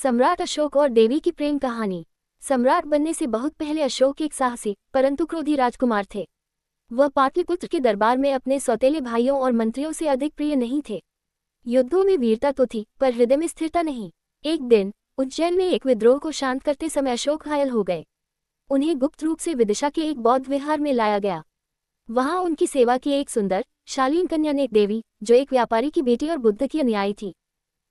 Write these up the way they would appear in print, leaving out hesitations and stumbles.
सम्राट अशोक और देवी की प्रेम कहानी। सम्राट बनने से बहुत पहले अशोक एक साहसी परंतु क्रोधी राजकुमार थे। वह पाटलिपुत्र के दरबार में अपने सौतेले भाइयों और मंत्रियों से अधिक प्रिय नहीं थे। युद्धों में वीरता तो थी पर हृदय में स्थिरता नहीं। एक दिन उज्जैन में एक विद्रोह को शांत करते समय अशोक घायल हो गए। उन्हें गुप्त रूप से विदिशा के एक बौद्ध विहार में लाया गया। वहां उनकी सेवा की एक सुंदर शालीन कन्या ने देवी, जो एक व्यापारी की बेटी और बुद्ध की अनुयायी थी।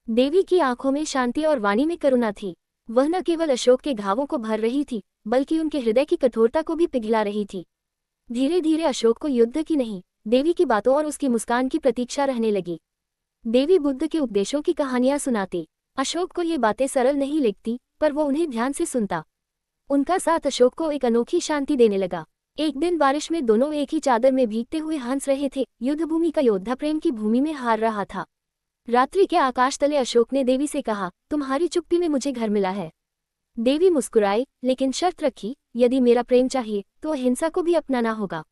देवी की आंखों में शांति और वाणी में करुणा थी। वह न केवल अशोक के घावों को भर रही थी बल्कि उनके हृदय की कठोरता को भी पिघला रही थी। धीरे धीरे अशोक को युद्ध की नहीं, देवी की बातों और उसकी मुस्कान की प्रतीक्षा रहने लगी। देवी बुद्ध के उपदेशों की कहानियां सुनाती। अशोक को ये बातें सरल नहीं लगती पर वो उन्हें ध्यान से सुनता। उनका साथ अशोक को एक अनोखी शांति देने लगा। एक दिन बारिश में दोनों एक ही चादर में भीगते हुए हंस रहे थे। युद्धभूमि का योद्धा प्रेम की भूमि में हार रहा था। रात्रि के आकाश तले अशोक ने देवी से कहा, तुम्हारी चुप्पी में मुझे घर मिला है। देवी मुस्कुराई लेकिन शर्त रखी, यदि मेरा प्रेम चाहिए तो अहिंसा को भी अपनाना होगा।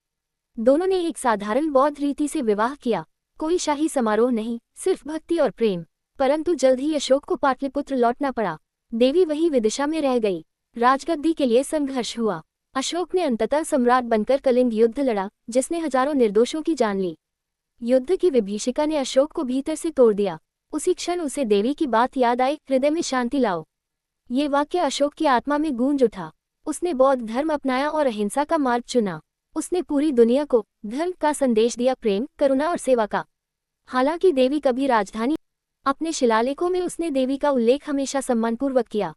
दोनों ने एक साधारण बौद्ध रीति से विवाह किया। कोई शाही समारोह नहीं, सिर्फ भक्ति और प्रेम। परंतु जल्द ही अशोक को पाटलिपुत्र लौटना पड़ा। देवी वहीं विदिशा में रह गई। राजगद्दी के लिए संघर्ष हुआ। अशोक ने अंततः सम्राट बनकर कलिंग युद्ध लड़ा, जिसने हजारों निर्दोषों की जान ली। युद्ध की विभीषिका ने अशोक को भीतर से तोड़ दिया। उसी क्षण उसे देवी की बात याद आई, हृदय में शांति लाओ। ये वाक्य अशोक की आत्मा में गूंज उठा। उसने बौद्ध धर्म अपनाया और अहिंसा का मार्ग चुना। उसने पूरी दुनिया को धर्म का संदेश दिया, प्रेम, करुणा और सेवा का। हालांकि देवी कभी राजधानी, अपने शिलालेखों में उसने देवी का उल्लेख हमेशा सम्मानपूर्वक किया।